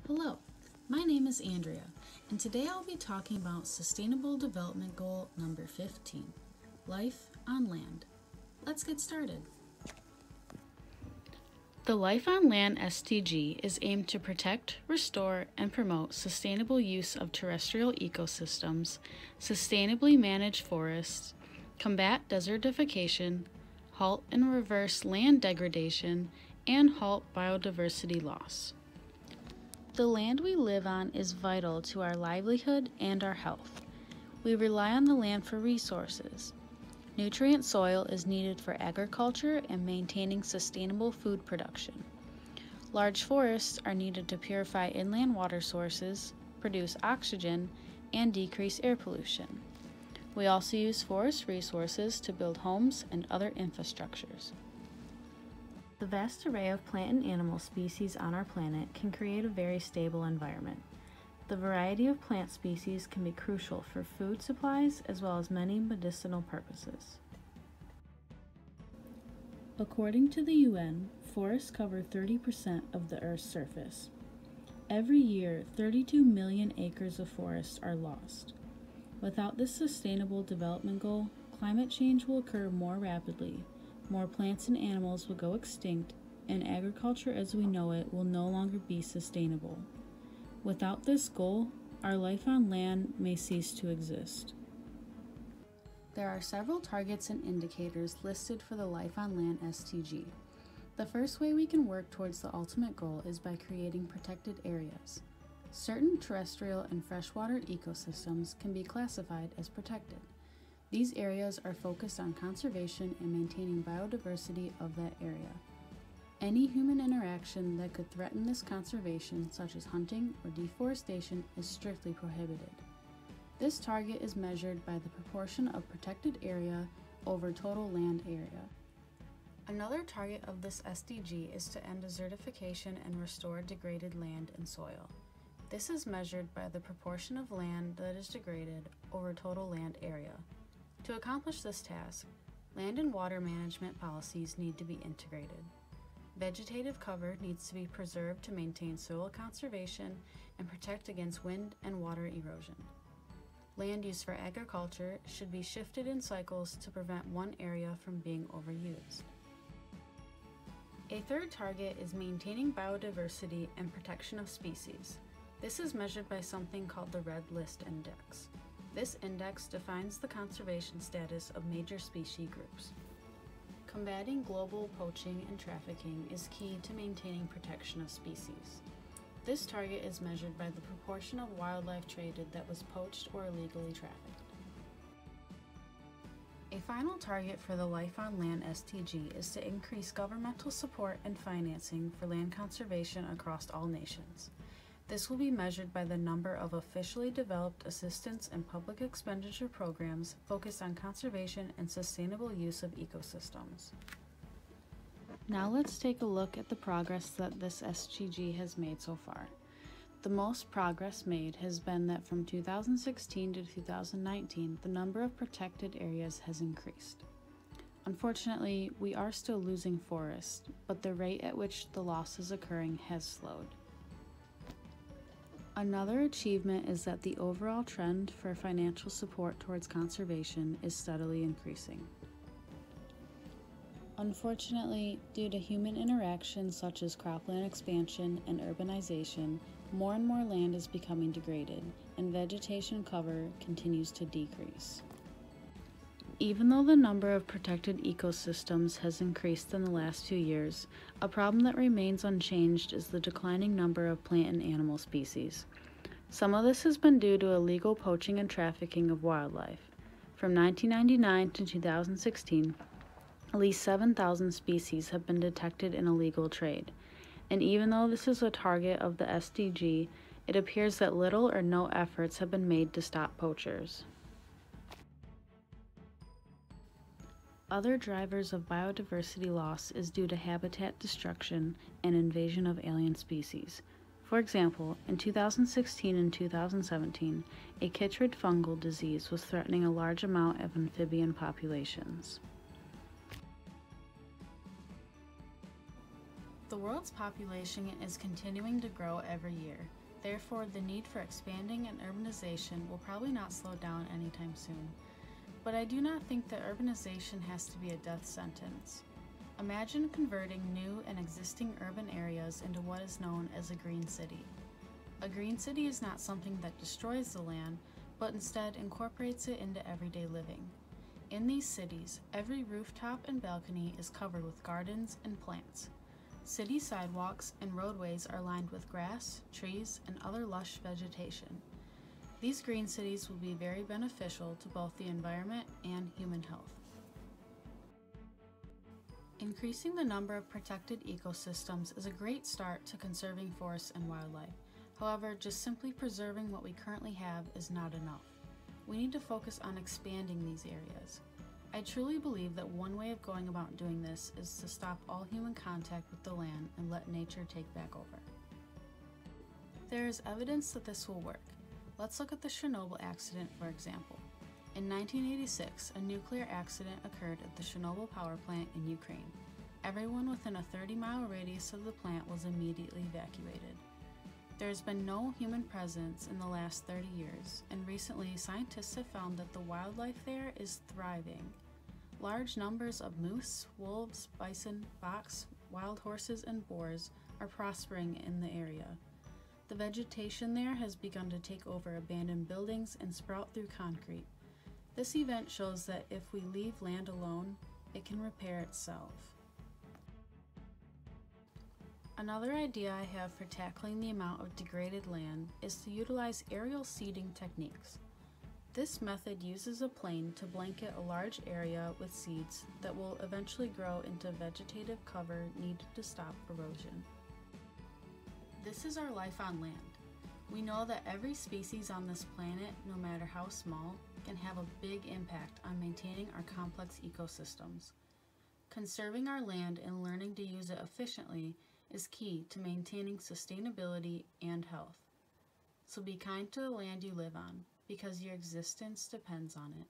Hello, my name is Andrea, and today I'll be talking about Sustainable Development Goal number 15, Life on Land. Let's get started. The Life on Land SDG is aimed to protect, restore, and promote sustainable use of terrestrial ecosystems, sustainably manage forests, combat desertification, halt and reverse land degradation, and halt biodiversity loss. The land we live on is vital to our livelihood and our health. We rely on the land for resources. Nutrient soil is needed for agriculture and maintaining sustainable food production. Large forests are needed to purify inland water sources, produce oxygen, and decrease air pollution. We also use forest resources to build homes and other infrastructures. The vast array of plant and animal species on our planet can create a very stable environment. The variety of plant species can be crucial for food supplies as well as many medicinal purposes. According to the UN, forests cover 30% of the Earth's surface. Every year, 32 million acres of forest are lost. Without this sustainable development goal, climate change will occur more rapidly. More plants and animals will go extinct, and agriculture as we know it will no longer be sustainable. Without this goal, our life on land may cease to exist. There are several targets and indicators listed for the Life on Land SDG. The first way we can work towards the ultimate goal is by creating protected areas. Certain terrestrial and freshwater ecosystems can be classified as protected. These areas are focused on conservation and maintaining biodiversity of that area. Any human interaction that could threaten this conservation, such as hunting or deforestation, is strictly prohibited. This target is measured by the proportion of protected area over total land area. Another target of this SDG is to end desertification and restore degraded land and soil. This is measured by the proportion of land that is degraded over total land area. To accomplish this task, land and water management policies need to be integrated. Vegetative cover needs to be preserved to maintain soil conservation and protect against wind and water erosion. Land use for agriculture should be shifted in cycles to prevent one area from being overused. A third target is maintaining biodiversity and protection of species. This is measured by something called the Red List Index. This index defines the conservation status of major species groups. Combating global poaching and trafficking is key to maintaining protection of species. This target is measured by the proportion of wildlife traded that was poached or illegally trafficked. A final target for the Life on Land SDG is to increase governmental support and financing for land conservation across all nations. This will be measured by the number of officially developed assistance and public expenditure programs focused on conservation and sustainable use of ecosystems. Now let's take a look at the progress that this SDG has made so far. The most progress made has been that from 2016 to 2019, the number of protected areas has increased. Unfortunately, we are still losing forests, but the rate at which the loss is occurring has slowed. Another achievement is that the overall trend for financial support towards conservation is steadily increasing. Unfortunately, due to human interaction such as cropland expansion and urbanization, more and more land is becoming degraded, and vegetation cover continues to decrease. Even though the number of protected ecosystems has increased in the last few years, a problem that remains unchanged is the declining number of plant and animal species. Some of this has been due to illegal poaching and trafficking of wildlife. From 1999 to 2016, at least 7,000 species have been detected in illegal trade. And even though this is a target of the SDG, it appears that little or no efforts have been made to stop poachers. Other drivers of biodiversity loss is due to habitat destruction and invasion of alien species. For example, in 2016 and 2017, a chytrid fungal disease was threatening a large amount of amphibian populations. The world's population is continuing to grow every year. Therefore, the need for expanding and urbanization will probably not slow down anytime soon. But I do not think that urbanization has to be a death sentence. Imagine converting new and existing urban areas into what is known as a green city. A green city is not something that destroys the land, but instead incorporates it into everyday living. In these cities, every rooftop and balcony is covered with gardens and plants. City sidewalks and roadways are lined with grass, trees, and other lush vegetation. These green cities will be very beneficial to both the environment and human health. Increasing the number of protected ecosystems is a great start to conserving forests and wildlife. However, just simply preserving what we currently have is not enough. We need to focus on expanding these areas. I truly believe that one way of going about doing this is to stop all human contact with the land and let nature take back over. There is evidence that this will work. Let's look at the Chernobyl accident, for example. In 1986, a nuclear accident occurred at the Chernobyl power plant in Ukraine. Everyone within a 30-mile radius of the plant was immediately evacuated. There has been no human presence in the last 30 years, and recently scientists have found that the wildlife there is thriving. Large numbers of moose, wolves, bison, fox, wild horses, and boars are prospering in the area. The vegetation there has begun to take over abandoned buildings and sprout through concrete. This event shows that if we leave land alone, it can repair itself. Another idea I have for tackling the amount of degraded land is to utilize aerial seeding techniques. This method uses a plane to blanket a large area with seeds that will eventually grow into vegetative cover needed to stop erosion. This is our life on land. We know that every species on this planet, no matter how small, can have a big impact on maintaining our complex ecosystems. Conserving our land and learning to use it efficiently is key to maintaining sustainability and health. So be kind to the land you live on, because your existence depends on it.